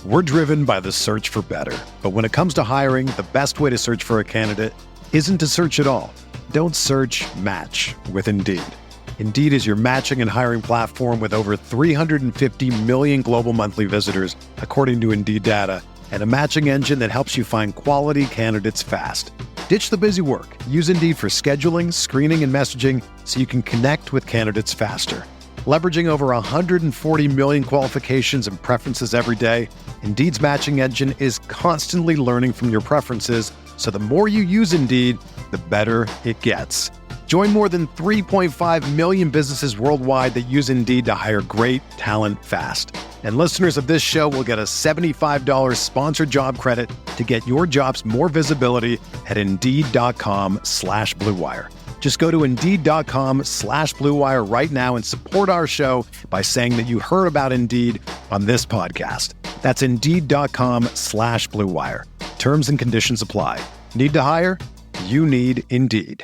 We're driven by the search for better. But when it comes to hiring, the best way to search for a candidate isn't to search at all. Don't search, match with Indeed. Indeed is your matching and hiring platform with over 350 million global monthly visitors, according to Indeed data, and a matching engine that helps you find quality candidates fast. Ditch the busy work. Use Indeed for scheduling, screening, and messaging so you can connect with candidates faster. Leveraging over 140 million qualifications and preferences every day, Indeed's matching engine is constantly learning from your preferences, so the more you use Indeed, the better it gets. Join more than 3.5 million businesses worldwide that use Indeed to hire great talent fast. And listeners of this show will get a $75 sponsored job credit to get your jobs more visibility at Indeed.com/Blue Wire. Just go to Indeed.com/Blue Wire right now and support our show by saying that you heard about Indeed on this podcast. That's Indeed.com/Blue Wire. Terms and conditions apply. Need to hire? You need Indeed.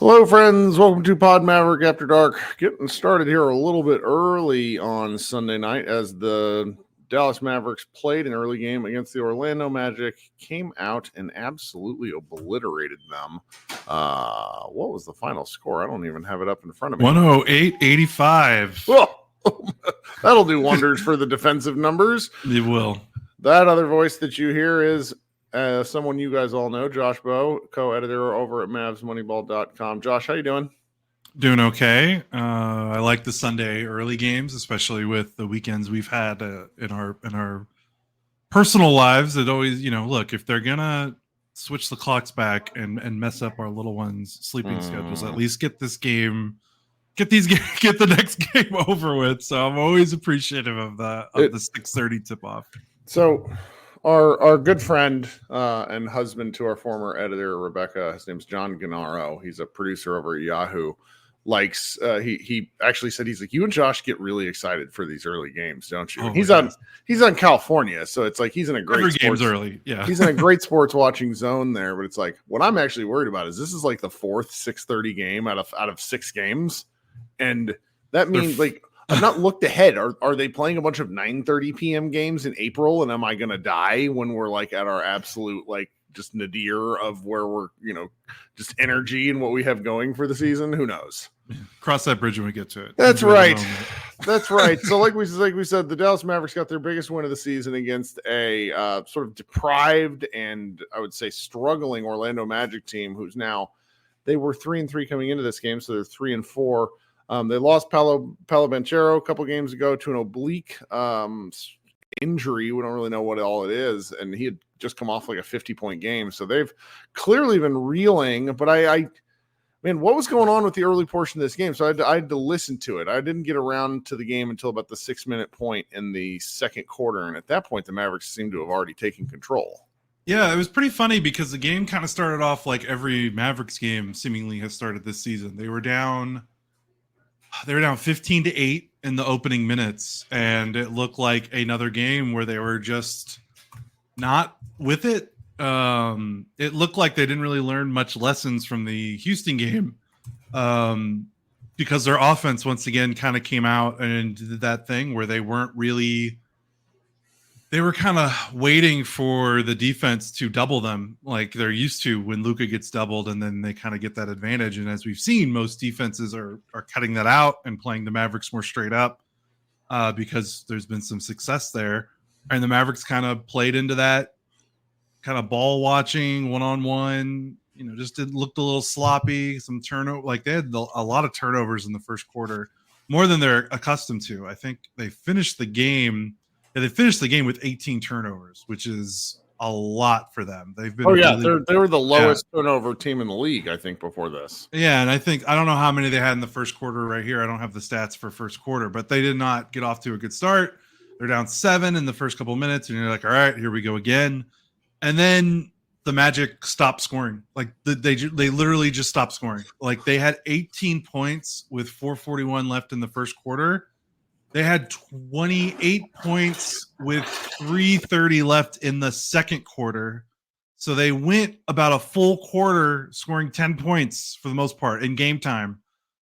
Hello, friends. Welcome to Pod Maverick After Dark. Getting started here a little bit early on Sunday night as the Dallas Mavericks played an early game against the Orlando Magic, came out and absolutely obliterated them. What was the final score? I don't even have it up in front of me. 108-85. Oh, that'll do wonders for the defensive numbers. It will. That other voice that you hear is someone you guys all know, Josh Bowe, co-editor over at MavsMoneyball.com. Josh, how you doing? Doing okay. I like the Sunday early games, especially with the weekends we've had in our personal lives. It always, look, if they're gonna switch the clocks back and mess up our little ones' sleeping schedules, at least get the next game over with. So I'm always appreciative of the 6:30 tip off. So our good friend and husband to our former editor, Rebecca, his name's John Gennaro. He's a producer over at Yahoo. He actually said, he's like, you and Josh get really excited for these early games, don't you? Oh, he's on California, so it's like he's in a great every game's early. Yeah, he's in a great sports watching zone there. But it's like what I'm actually worried about is this is like the fourth 6:30 game out of 6 games, and that means like I've not looked ahead. Are they playing a bunch of 9:30 p.m. games in April? And am I going to die when we're like at our absolute like just nadir of where we're just energy and what we have going for the season? Who knows? Cross that bridge when we get to it. That's right. That's right. So like we said, the Dallas Mavericks got their biggest win of the season against a sort of deprived and I would say struggling Orlando Magic team, who's now they were 3-3 coming into this game, so they're 3-4. They lost Paolo Banchero a couple games ago to an oblique injury. We don't really know what all it is. And he had just come off like a 50-point game. So they've clearly been reeling. But what was going on with the early portion of this game? So I had to listen to it. I didn't get around to the game until about the 6-minute point in the second quarter. And at that point, the Mavericks seemed to have already taken control. Yeah, it was pretty funny because the game kind of started off like every Mavericks game seemingly has started this season. They were down 15-8 in the opening minutes, and it looked like another game where they were just not with it. It looked like they didn't really learn much lessons from the Houston game because their offense once again kind of came out and did that thing where they weren't really they were kind of waiting for the defense to double them like they're used to when Luka gets doubled, and then they kind of get that advantage. And as we've seen, most defenses are cutting that out and playing the Mavericks more straight up because there's been some success there. And the Mavericks kind of played into that kind of ball watching, one-on-one, just looked a little sloppy. Some turnover, like they had a lot of turnovers in the first quarter, more than they're accustomed to. I think they finished the game. Yeah, they finished the game with 18 turnovers, which is a lot for them. They've been they were the lowest turnover team in the league, I think, before this. Yeah, and I don't know how many they had in the first quarter right here. I don't have the stats for first quarter, but they did not get off to a good start. They're down 7 in the first couple of minutes, and you're like, all right, here we go again. And then the Magic stopped scoring. Like they literally just stopped scoring. Like they had 18 points with 4:41 left in the first quarter. They had 28 points with 3:30 left in the second quarter. So they went about a full quarter scoring 10 points for the most part in game time.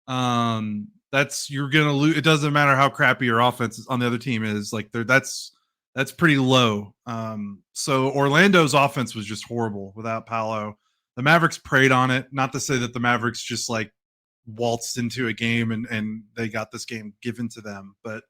You're going to lose. It doesn't matter how crappy your offense on the other team is. Like that's pretty low. So Orlando's offense was just horrible without Paolo. The Mavericks preyed on it. Not to say that the Mavericks just like waltzed into a game and they got this game given to them, but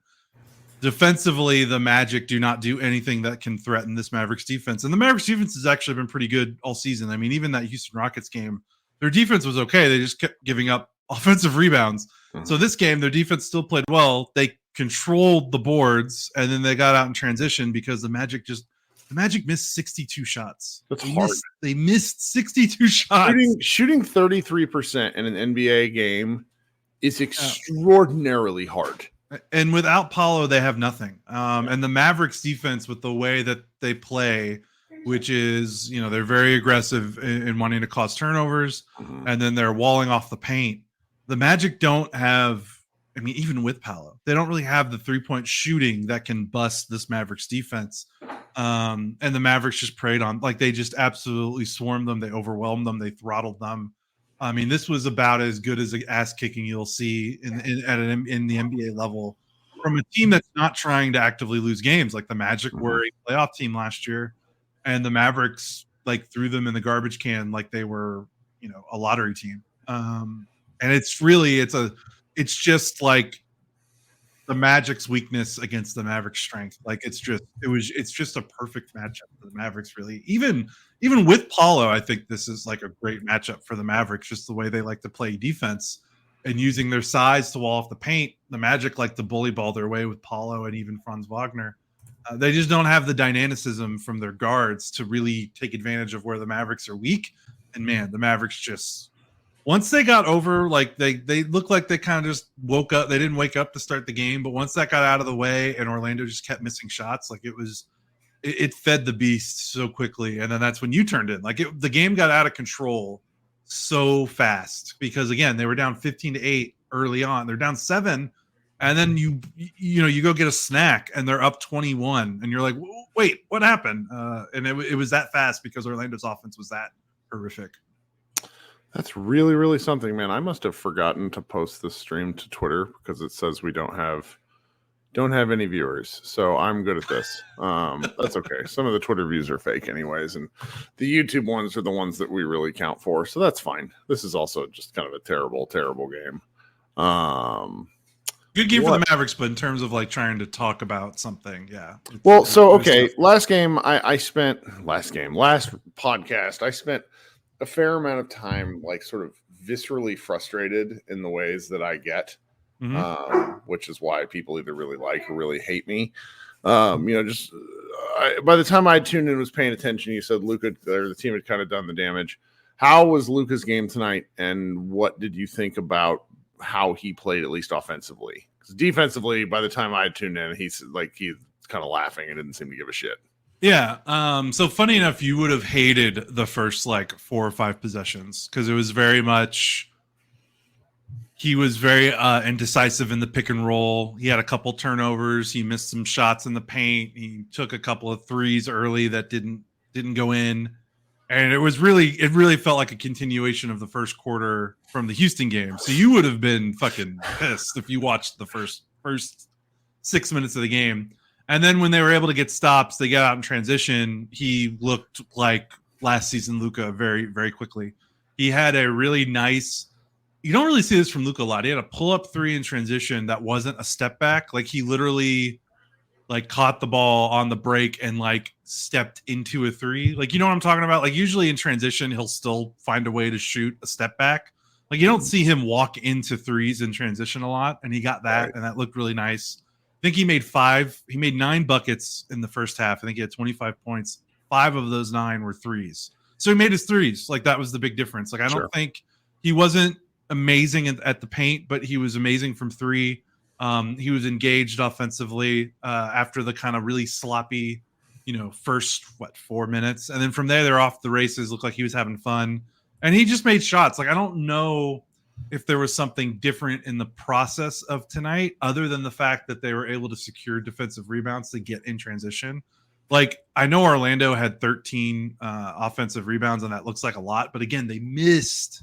defensively the Magic do not do anything that can threaten this Mavericks defense, and the Mavericks defense has actually been pretty good all season. I mean, even that Houston Rockets game, their defense was okay. They just kept giving up offensive rebounds. So this game their defense still played well. They controlled the boards, and then they got out in transition because the Magic missed 62 shots. That's hard. They missed 62 shots. Shooting 33% in an NBA game is extraordinarily hard. And without Paolo, they have nothing. And the Mavericks defense, with the way that they play, which is, they're very aggressive in wanting to cause turnovers, and then they're walling off the paint. The Magic don't have, I mean, even with Paolo, they don't really have the 3-point shooting that can bust this Mavericks defense. And the Mavericks just preyed on, like they just absolutely swarmed them. They overwhelmed them. They throttled them. I mean, this was about as good as an ass kicking you'll see in the NBA level from a team that's not trying to actively lose games. Like the Magic were a playoff team last year, and the Mavericks like threw them in the garbage can like they were, a lottery team. And it's just like the Magic's weakness against the Mavericks' strength. Like it's just a perfect matchup for the Mavericks, really. Even with Paulo, I think this is like a great matchup for the Mavericks, just the way they like to play defense and using their size to wall off the paint. The Magic like to bully ball their way with Paulo and even Franz Wagner. They just don't have the dynamicism from their guards to really take advantage of where the Mavericks are weak. And man, the Mavericks just, once they got over, like they looked like they kind of just woke up. They didn't wake up to start the game, but once that got out of the way and Orlando just kept missing shots, like it fed the beast so quickly. And then that's when you turned in. Like the game got out of control so fast because again, they were down 15-8 early on. They're down 7, and then you go get a snack and they're up 21, and you're like, wait, what happened? And it was that fast because Orlando's offense was that horrific. That's really, really something, man. I must have forgotten to post this stream to Twitter because it says we don't have any viewers. So I'm good at this. That's okay. Some of the Twitter views are fake anyways, and the YouTube ones are the ones that we really count for. So that's fine. This is also just kind of a terrible, terrible game. Good game for the Mavericks, but in terms of like trying to talk about something, yeah. Well, so okay, last podcast, I spent a fair amount of time like sort of viscerally frustrated in the ways that I get, which is why people either really like or really hate me. By the time I tuned in and was paying attention, you said Luka, the team had kind of done the damage. How was Luka's game tonight, and what did you think about how he played, at least offensively? Because defensively, by the time I tuned in, he's kind of laughing and didn't seem to give a shit. Yeah. So funny enough, you would have hated the first like 4 or 5 possessions because it was very much, he was very indecisive in the pick and roll. He had a couple turnovers. He missed some shots in the paint. He took a couple of threes early that didn't go in. And it really felt like a continuation of the first quarter from the Houston game. So you would have been fucking pissed if you watched the first 6 minutes of the game. And then when they were able to get stops, they got out in transition. He looked like last season Luka very, very quickly. He had a really nice, you don't really see this from Luka a lot. He had a pull-up 3 in transition that wasn't a step back. Like he literally like caught the ball on the break and like stepped into a three. Like, you know what I'm talking about? Like usually in transition, he'll still find a way to shoot a step back. Like you don't see him walk into threes in transition a lot. And he got that, Right. and that looked really nice. I think he made 9 buckets in the first half. I think he had 25 points. 5 of those 9 were threes. So he made his threes. Like that was the big difference. Like I don't think he wasn't amazing at the paint, but he was amazing from 3. He was engaged offensively after the kind of really sloppy, first 4 minutes, and then from there they're off the races. Looked like he was having fun, and he just made shots. Like I don't know if there was something different in the process of tonight, other than the fact that they were able to secure defensive rebounds to get in transition. Like I know Orlando had 13 offensive rebounds, and that looks like a lot, but again, they missed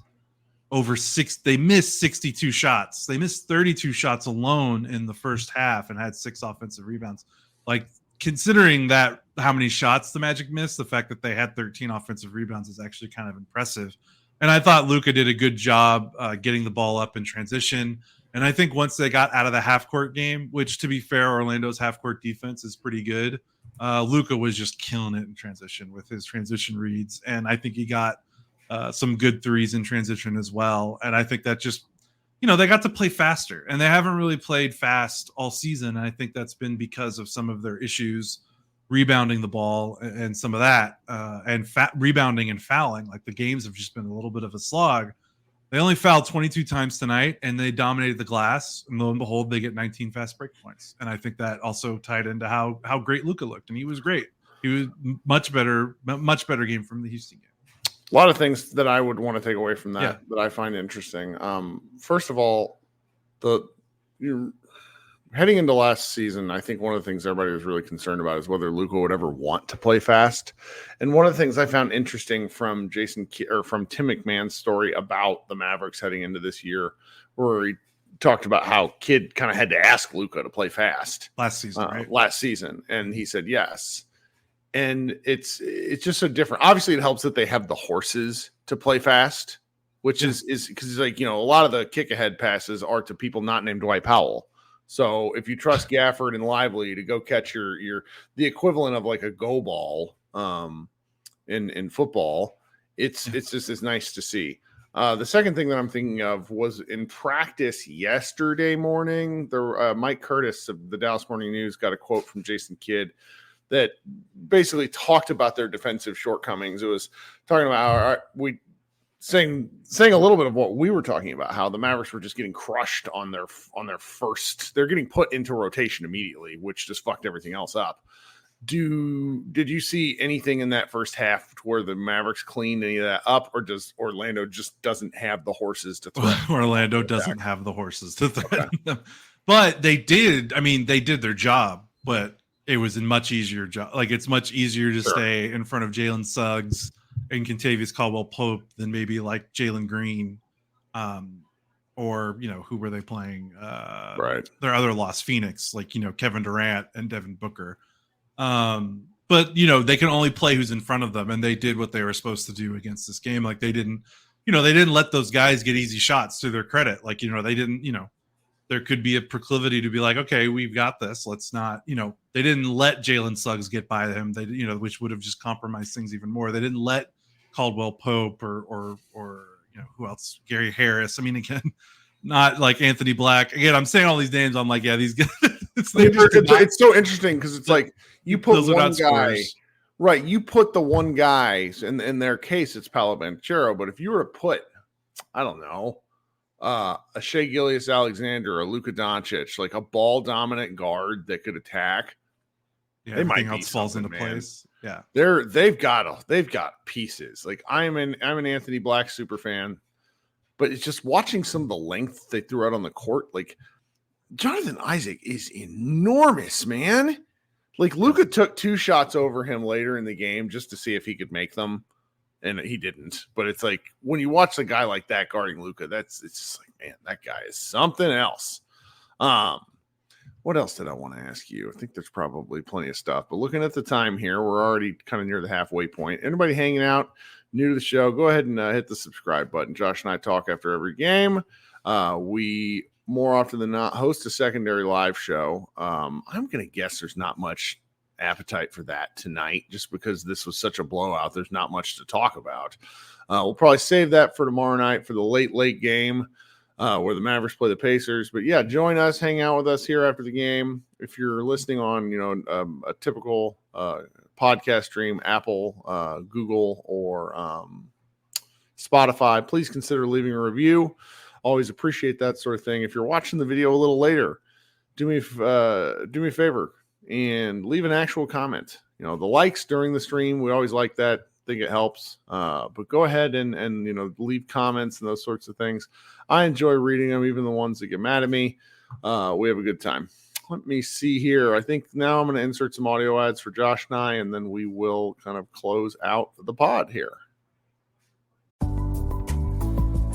62 shots. They missed 32 shots alone in the first half and had 6 offensive rebounds. Like considering that how many shots the Magic missed, the fact that they had 13 offensive rebounds is actually kind of impressive. And I thought Luka did a good job getting the ball up in transition. And I think once they got out of the half-court game, which to be fair, Orlando's half-court defense is pretty good, Luka was just killing it in transition with his transition reads. And I think he got some good threes in transition as well. And I think that just, they got to play faster, and they haven't really played fast all season. And I think that's been because of some of their issues rebounding the ball and some of that and rebounding and fouling. Like the games have just been a little bit of a slog. They only fouled 22 times tonight, and they dominated the glass. And lo and behold, they get 19 fast break points. And I think that also tied into how great Luka looked. And he was great. He was much better game from the Houston game. A lot of things that I would want to take away from that that I find interesting. First of all, you're heading into last season, I think one of the things everybody was really concerned about is whether Luka would ever want to play fast. And one of the things I found interesting from from Tim McMahon's story about the Mavericks heading into this year, where he talked about how Kidd kind of had to ask Luka to play fast last season, right? Last season, and he said yes. And it's just so different. Obviously, it helps that they have the horses to play fast, which is because like a lot of the kick ahead passes are to people not named Dwight Powell. So if you trust Gafford and Lively to go catch the equivalent of like a go ball in football, it's just as nice to see. The second thing that I'm thinking of was in practice yesterday morning. Mike Curtis of the Dallas Morning News got a quote from Jason Kidd that basically talked about their defensive shortcomings. It was talking about saying a little bit of what we were talking about, how the Mavericks were just getting crushed on their first. They're getting put into rotation immediately, which just fucked everything else up. Did you see anything in that first half where the Mavericks cleaned any of that up, or does Orlando just doesn't have the horses to threaten? Orlando doesn't have the horses to threaten them, but they did. I mean, they did their job, but it was a much easier job. Like it's much easier to stay in front of Jalen Suggs and Kentavious Caldwell-Pope than maybe like Jalen Green, or who were they playing? Right, their other loss, Phoenix, like Kevin Durant and Devin Booker. But they can only play who's in front of them, and they did what they were supposed to do against this game. Like they didn't let those guys get easy shots, to their credit. Like they didn't. There could be a proclivity to be like, okay, we've got this. Let's not, they didn't let Jalen Suggs get by them. They, which would have just compromised things even more. They didn't let Caldwell Pope or who else? Gary Harris. I mean, again, not like Anthony Black. Again, I'm saying all these names. I'm like, yeah, these guys. It's so interesting because it's like you put one guy, squares. Right? You put the one guy, in their case, it's Paolo Banchero. But if you were to put, I don't know, a Shai Gilgeous-Alexander, a Luka Doncic, like a ball dominant guard that could attack, everything else falls into place. Yeah, they've got pieces. Like I'm an Anthony Black super fan, but it's just watching some of the length they threw out on the court. Like Jonathan Isaac is enormous, man. Like Luka took 2 shots over him later in the game just to see if he could make them, and he didn't. But it's like when you watch a guy like that guarding Luka, it's just like, man, that guy is something else. What else did I want to ask you? I think there's probably plenty of stuff, but looking at the time here, we're already kind of near the halfway point. Anybody hanging out new to the show, go ahead and hit the subscribe button. Josh and I talk after every game. We more often than not host a secondary live show. I'm going to guess there's not much appetite for that tonight, just because this was such a blowout. There's not much to talk about. We'll probably save that for tomorrow night for the late game where the Mavericks play the Pacers. But yeah, join us, hang out with us here after the game. If you're listening on, a typical podcast stream, Apple, Google, or Spotify, please consider leaving a review. Always appreciate that sort of thing. If you're watching the video a little later, do me a favor and leave an actual comment. The likes during the stream, we always like that. Think it helps. But go ahead and leave comments and those sorts of things. I enjoy reading them, even the ones that get mad at me. We have a good time. Let me see here. I think now I'm going to insert some audio ads for Josh and I, and then we will kind of close out the pod here.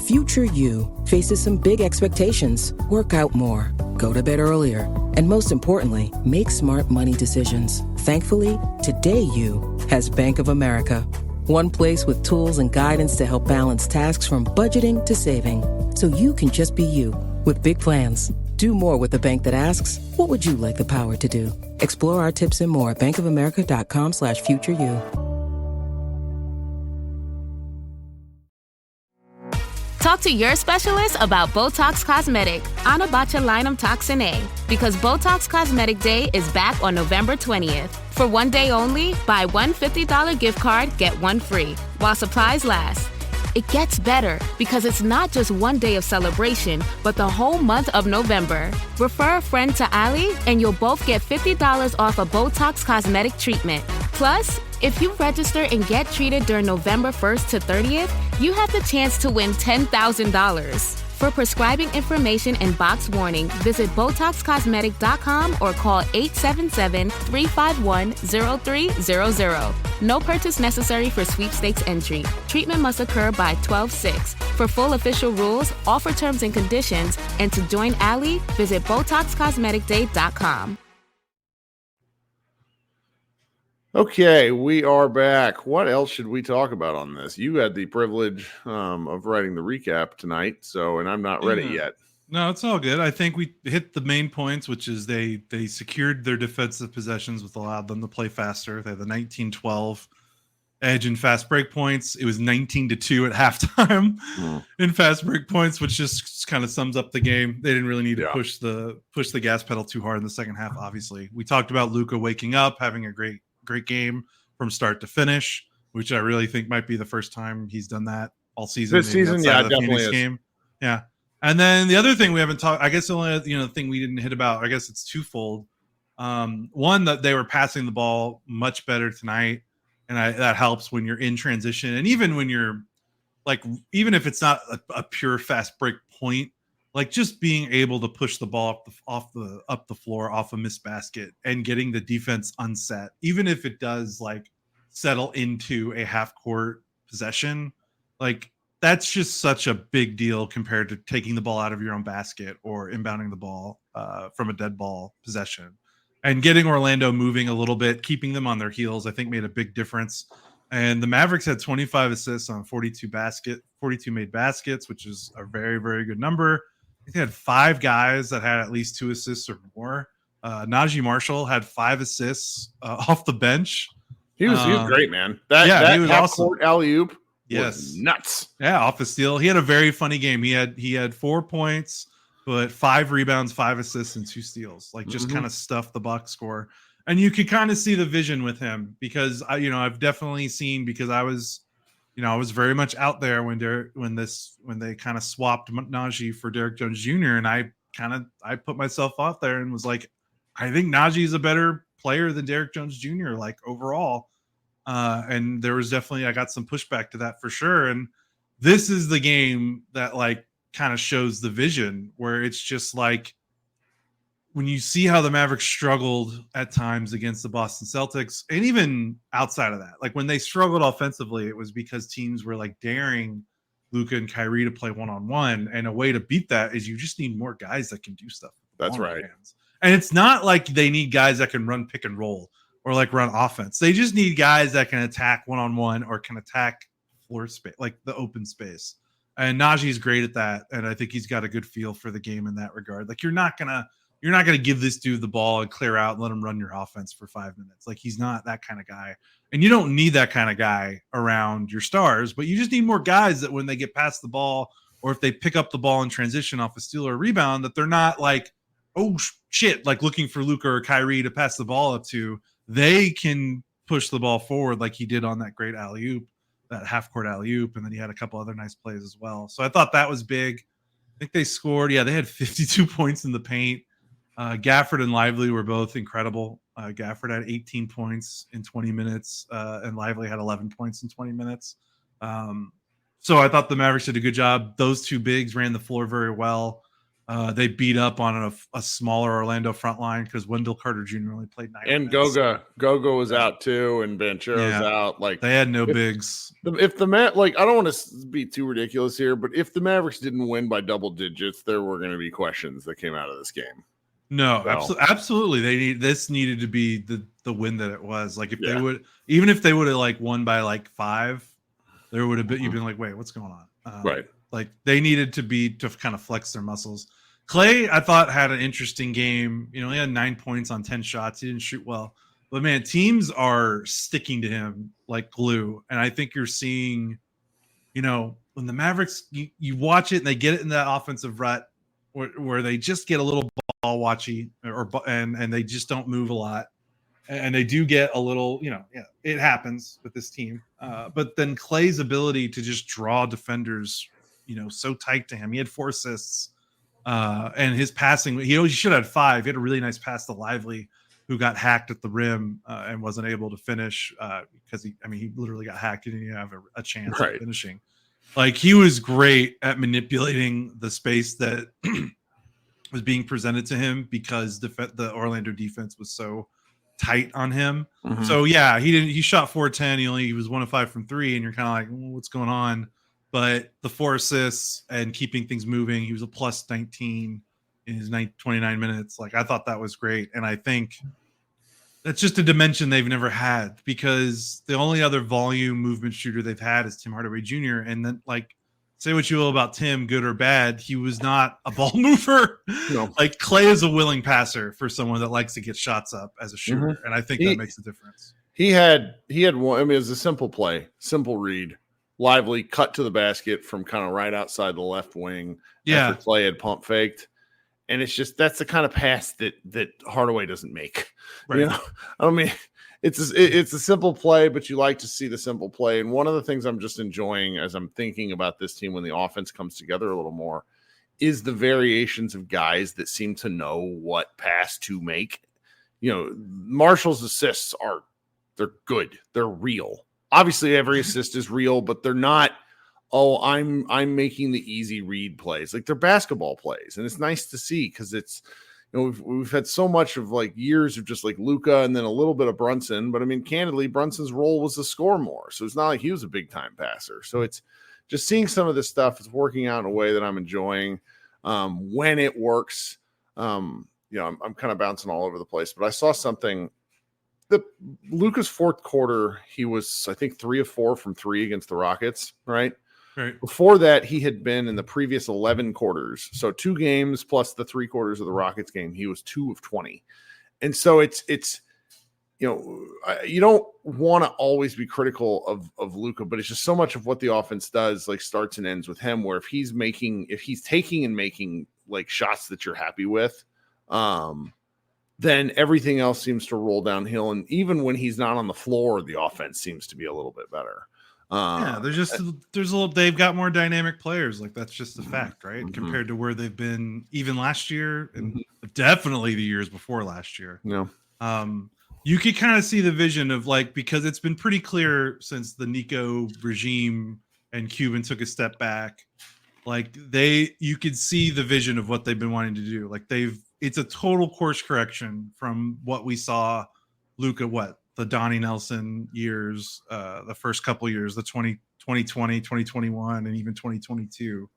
Future you faces some big expectations. Work out more, go to bed earlier, and most importantly, make smart money decisions. Thankfully, today you has Bank of America. One place with tools and guidance to help balance tasks from budgeting to saving. So you can just be you with big plans. Do more with the bank that asks, what would you like the power to do? Explore our tips and more at bankofamerica.com/futureyou. Talk to your specialist about Botox Cosmetic, Ana Botulinum Toxin A, because Botox Cosmetic Day is back on November 20th. For one day only, buy one $50 gift card, get one free, while supplies last. It gets better because it's not just one day of celebration, but the whole month of November. Refer a friend to Ali, and you'll both get $50 off a Botox Cosmetic treatment. Plus, if you register and get treated during November 1st to 30th, you have the chance to win $10,000. For prescribing information and box warning, visit BotoxCosmetic.com or call 877-351-0300. No purchase necessary for sweepstakes entry. Treatment must occur by 12/6. For full official rules, offer terms and conditions, and to join Ali, visit BotoxCosmeticDay.com. Okay, we are back. What else should we talk about on this? You had the privilege of writing the recap tonight, and I'm not ready yet. No, it's all good. I think we hit the main points, which is they secured their defensive possessions, which allowed them to play faster. They had the 19-12 edge in fast break points. It was 19-2 at halftime in fast break points, which just kind of sums up the game. They didn't really need to push the gas pedal too hard in the second half. Obviously, we talked about Luka waking up, having a great game from start to finish, which I really think might be the first time he's done that all season. This season, yeah, definitely is. Game. Yeah. And then the other thing we haven't talked, I guess the only thing we didn't hit about, I guess it's twofold. One, that they were passing the ball much better tonight, and that helps when you're in transition, and even when you're even if it's not a pure fast break point, just being able to push the ball up the floor off a missed basket and getting the defense unset, even if it does settle into a half court possession, that's just such a big deal compared to taking the ball out of your own basket or inbounding the ball from a dead ball possession. And getting Orlando moving a little bit, keeping them on their heels, I think made a big difference. And the Mavericks had 25 assists on 42 made baskets, which is a very, very good number. I think they had 5 guys that had at least 2 assists or more. Najee Marshall had 5 assists off the bench. He was great, man. That he was awesome. Court alley-oop was nuts. Yeah, off the steal. He had a very funny game. He had 4 points, but 5 rebounds, 5 assists, and 2 steals. Just kind of stuffed the box score. And you could kind of see the vision with him because I've definitely seen, because I was very much out there when they kind of swapped Najee for Derrick Jones Jr. And I put myself out there and was like, I think Najee is a better player than Derrick Jones Jr. Overall. And there was definitely, I got some pushback to that for sure. And this is the game that kind of shows the vision, where it's just when you see how the Mavericks struggled at times against the Boston Celtics, and even outside of that, when they struggled offensively, it was because teams were daring Luka and Kyrie to play one-on-one. And a way to beat that is you just need more guys that can do stuff. That's right. And it's not like they need guys that can run pick and roll or run offense. They just need guys that can attack one-on-one or can attack floor space, the open space. And Najee's great at that, and I think he's got a good feel for the game in that regard. Like you're not gonna give this dude the ball and clear out and let him run your offense for 5 minutes. Like he's not that kind of guy, and you don't need that kind of guy around your stars. But you just need more guys that when they get past the ball, or if they pick up the ball in transition off a steal or a rebound, that they're not like, oh shit, like looking for Luka or Kyrie to pass the ball up to. They can push the ball forward like he did on that great alley-oop. That half-court alley-oop, and then he had a couple other nice plays as well. So I thought that was big. I think they scored. Yeah, they had 52 points in the paint. Gafford and Lively were both incredible. Gafford had 18 points in 20 minutes, and Lively had 11 points in 20 minutes. So I thought the Mavericks did a good job. Those two bigs ran the floor very well. They beat up on a smaller Orlando front line because Wendell Carter Jr. only played 9 And minutes. Goga was out too, and Banchero's out. Like they had no bigs. If the like, I don't want to be too ridiculous here, but if the Mavericks didn't win by double digits, there were going to be questions that came out of this game. No, absolutely. This needed to be the win that it was. Like if they would, even if they would have like won by like 5, there would have been, you've been like, wait, what's going on? Right. Like they needed to kind of flex their muscles. Clay, I thought, had an interesting game. You know, he had 9 points on 10 shots. He didn't shoot well, but man, teams are sticking to him like glue. And I think you're seeing, you know, when the Mavericks, you watch it and they get it in that offensive rut where they just get a little ball watchy and they just don't move a lot. And they do get a little, you know, it happens with this team. But then Clay's ability to just draw defenders, you know, so tight to him. He had 4 assists, and his passing, he should have had 5. He had a really nice pass to Lively, who got hacked at the rim and wasn't able to finish because he literally got hacked. He didn't even have a chance at finishing. Like he was great at manipulating the space that was being presented to him because the Orlando defense was so tight on him. Mm-hmm. So yeah, he shot 4-10. He was 1 of 5 from 3, and you're kind of like, what's going on? But the 4 assists and keeping things moving, he was a plus 19 in his 29 minutes. Like I thought that was great, and I think that's just a dimension they've never had because the only other volume movement shooter they've had is Tim Hardaway Jr. And then, like, say what you will about Tim, good or bad, he was not a ball mover. No. Like Clay is a willing passer for someone that likes to get shots up as a shooter, mm-hmm. and I think that makes a difference. He had one. I mean, it was a simple play, simple read. Lively cut to the basket from kind of right outside the left wing. Yeah, after Clay had pump faked, and it's just that's the kind of pass that Hardaway doesn't make. Right. You know, I mean, it's a simple play, but you like to see the simple play. And one of the things I'm just enjoying as I'm thinking about this team when the offense comes together a little more is the variations of guys that seem to know what pass to make. You know, Marshall's assists they're good, they're real. Obviously, every assist is real, but they're not, I'm making the easy read plays. Like they're basketball plays. And it's nice to see because it's, you know, we've had so much of like years of just like Luka and then a little bit of Brunson. But I mean, candidly, Brunson's role was to score more. So it's not like he was a big time passer. So it's just seeing some of this stuff is working out in a way that I'm enjoying. When it works, you know, I'm kind of bouncing all over the place, but I saw something. Luka's fourth quarter, he was, I think, 3 of 4 from 3 against the Rockets, right? Right. Before that, he had been in the previous 11 quarters. So 2 games plus the 3 quarters of the Rockets game, he was 2 of 20. And so it's you know, you don't want to always be critical of Luka, but it's just so much of what the offense does, like starts and ends with him, where if he's taking and making like shots that you're happy with, then everything else seems to roll downhill. And even when he's not on the floor, the offense seems to be a little bit better. They've got more dynamic players. Like that's just a fact, right? Mm-hmm. Compared to where they've been even last year and definitely the years before last year. Yeah. You could kind of see the vision of like, because it's been pretty clear since the Nico regime and Cuban took a step back, like you could see the vision of what they've been wanting to do. Like it's a total course correction from what we saw Luka, the Donnie Nelson years, the first couple years, the 2020, 2021, and even 2022,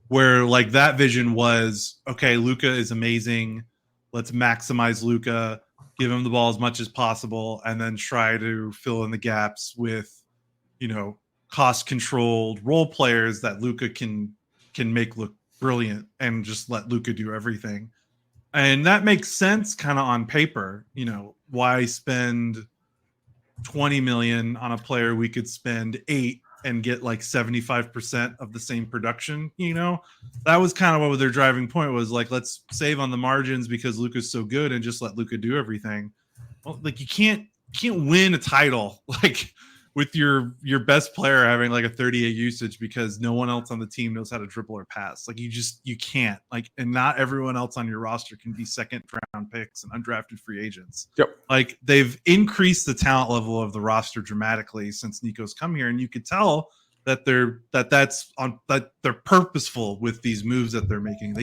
where like that vision was, okay, Luka is amazing. Let's maximize Luka, give him the ball as much as possible, and then try to fill in the gaps with, you know, cost-controlled role players that Luka can make look brilliant and just let Luka do everything. And that makes sense kind of on paper. You know, why spend 20 million on a player we could spend 8 and get like 75% of the same production? You know, that was kind of what their driving point was, like, let's save on the margins because Luka's so good and just let Luka do everything. Well, like, you can't win a title like with your best player having like a 38 usage because no one else on the team knows how to dribble or pass. Like, you can't, like, and not everyone else on your roster can be second round picks and undrafted free agents. Yep. Like, they've increased the talent level of the roster dramatically since Nico's come here, and you could tell that they're purposeful with these moves that they're making.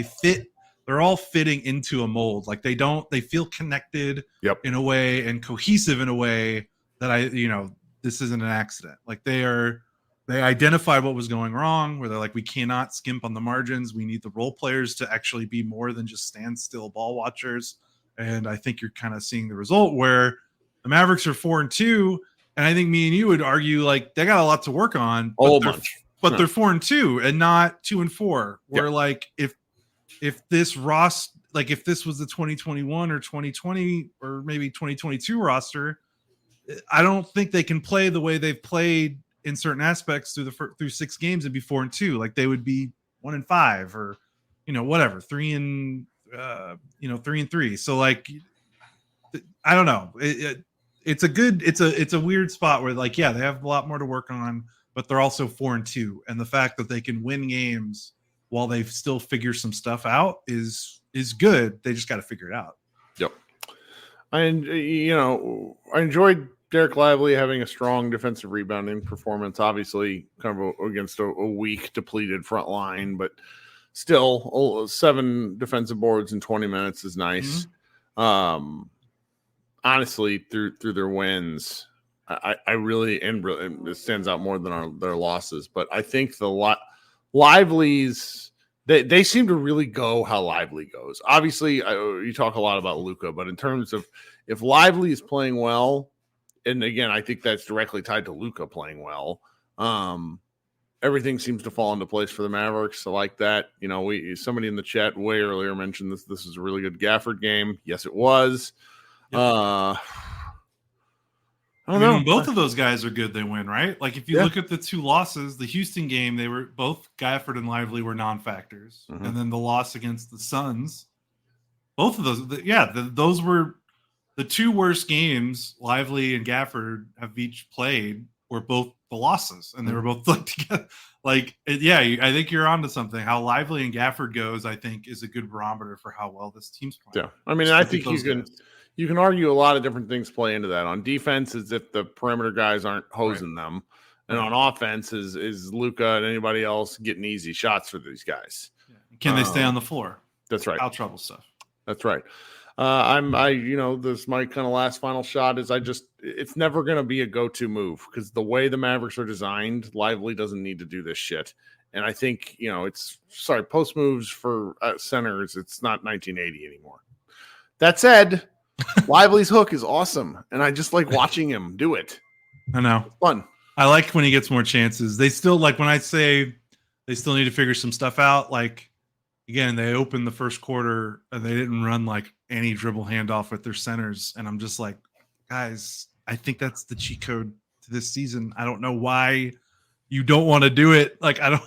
They're all fitting into a mold. Like, they feel connected in a way and cohesive in a way that this isn't an accident. Like, they identified what was going wrong, where they're like, we cannot skimp on the margins. We need the role players to actually be more than just standstill ball watchers. And I think you're kind of seeing the result where the Mavericks are 4-2. And I think me and you would argue like they got a lot to work on, but they're 4-2 and not 2-4. Where like if this if this was the 2021 or 2020 or maybe 2022 roster, I don't think they can play the way they've played in certain aspects through 6 games and be 4-2. Like, they would be 1-5 or whatever, 3-3. So like, I don't know. It's a weird spot where like, yeah, they have a lot more to work on, but they're also 4-2, and the fact that they can win games while they still figure some stuff out is good. They just got to figure it out. Yep. And I enjoyed Derek Lively having a strong defensive rebounding performance, obviously kind of against a weak, depleted front line, but still 7 defensive boards in 20 minutes is nice. Mm-hmm. Honestly, through their wins, I really, and it stands out more than their losses, but I think the Lively's, they seem to really go how Lively goes. Obviously, you talk a lot about Luka, but in terms of if Lively is playing well, and again, I think that's directly tied to Luka playing well, everything seems to fall into place for the Mavericks. I like that. Somebody in the chat way earlier mentioned this is a really good Gafford game. Yes, it was. I don't know. When both of those guys are good, they win, right? Like, if you look at the 2 losses, the Houston game, they were both Gafford and Lively were non-factors. Mm-hmm. And then the loss against the Suns, both of those, those were the 2 worst games Lively and Gafford have each played, were both the losses, and they were both like together. Like, I think you're onto something. How Lively and Gafford goes, I think, is a good barometer for how well this team's playing. Yeah, I mean, I think you can argue a lot of different things play into that. On defense, is if the perimeter guys aren't hosing them, and on offense is Luka and anybody else getting easy shots for these guys. Yeah. Can they stay on the floor? That's right. Foul trouble stuff. That's right. This my kind of last final shot is it's never going to be a go-to move because the way the Mavericks are designed, Lively doesn't need to do this shit. And I think, post moves for centers, it's not 1980 anymore. That said, Lively's hook is awesome, and I just like watching him do it. I know. It's fun. I like when he gets more chances. They still, like, when I say they still need to figure some stuff out, like, again, they opened the first quarter and they didn't run like any dribble handoff with their centers. And I'm just like, guys, I think that's the cheat code to this season. I don't know why you don't want to do it. Like, I don't,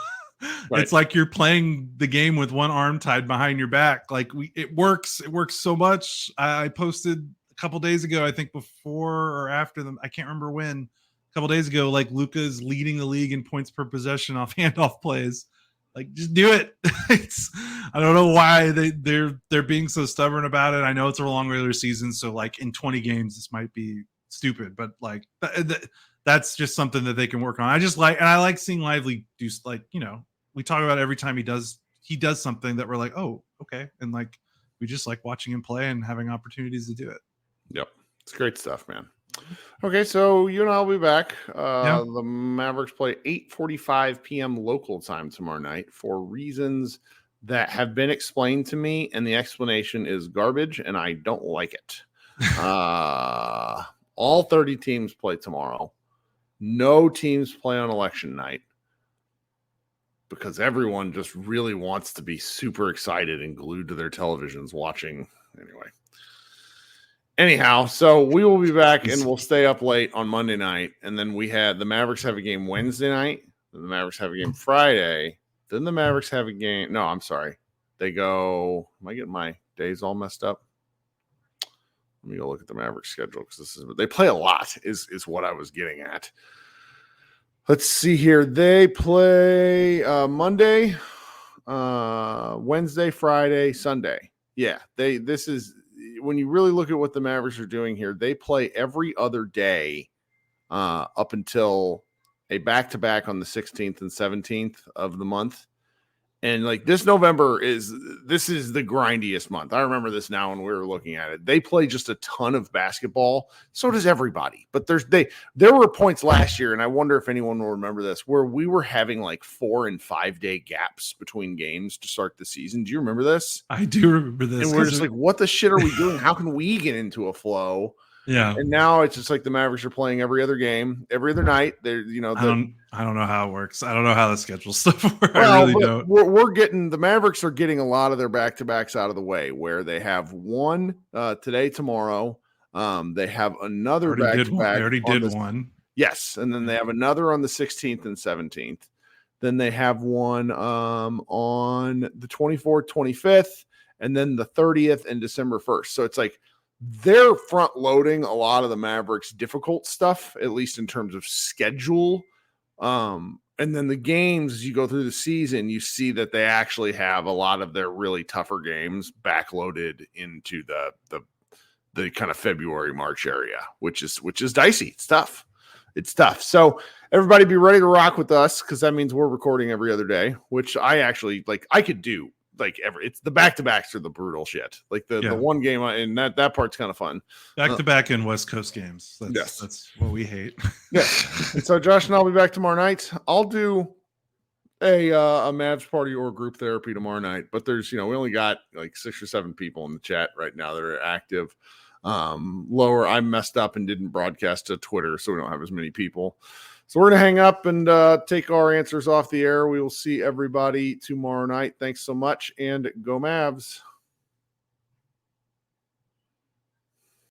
right. It's like you're playing the game with one arm tied behind your back. Like, it works. It works so much. I posted a couple days ago, I think before or after them, I can't remember when, a couple days ago, like, Luka's leading the league in points per possession off handoff plays. Like, just do it. I don't know why they're being so stubborn about it. I know it's a long regular season, so like in 20 games, this might be stupid, but like that's just something that they can work on. I like seeing Lively do, like, we talk about every time he does something that we're like, oh, okay, and like we just like watching him play and having opportunities to do it. Yep, it's great stuff, man. Okay, so you and I'll be back. The Mavericks play 8:45 p.m. local time tomorrow night for reasons that have been explained to me, and the explanation is garbage, and I don't like it. All 30 teams play tomorrow. No teams play on election night because everyone just really wants to be super excited and glued to their televisions watching. Anyhow, so we will be back and we'll stay up late on Monday night. And then the Mavericks have a game Wednesday night. Then the Mavericks have a game Friday. Then the Mavericks have a game. No, I'm sorry. They go. Am I getting my days all messed up? Let me go look at the Mavericks schedule because they play a lot is what I was getting at. Let's see here. They play Monday, Wednesday, Friday, Sunday. Yeah, this is when you really look at what the Mavericks are doing here. They play every other day up until a back-to-back on the 16th and 17th of the month. And like this November is the grindiest month. I remember this now when we were looking at it. They play just a ton of basketball. So does everybody. But there were points last year, and I wonder if anyone will remember this, where we were having like 4 and 5 day gaps between games to start the season. Do you remember this? I do remember this. And we're just like, what the shit are we doing? How can we get into a flow? Yeah. And now it's just like the Mavericks are playing every other game, every other night. They're, I don't know how it works. I don't know how the schedule stuff works. Well, I really don't. The Mavericks are getting a lot of their back-to-backs out of the way, where they have one today, tomorrow. They have another back-to-back. They already did one. Yes. And then they have another on the 16th and 17th. Then they have one on the 24th, 25th, and then the 30th and December 1st. So it's like, they're front loading a lot of the Mavericks' difficult stuff, at least in terms of schedule. And then the games, as you go through the season, you see that they actually have a lot of their really tougher games backloaded into the kind of February, March area, which is dicey. It's tough. So everybody be ready to rock with us, because that means we're recording every other day, which I actually I could do. It's the back-to-backs are the brutal shit. Like the one game, and that part's kind of fun. Back-to-back in West Coast games. That's what we hate. Yes. And so Josh and I'll be back tomorrow night. I'll do a Mavs party or group therapy tomorrow night, but there's we only got like 6 or 7 people in the chat right now that are active. Lower, I messed up and didn't broadcast to Twitter, so we don't have as many people. So we're going to hang up and take our answers off the air. We will see everybody tomorrow night. Thanks so much, and go Mavs.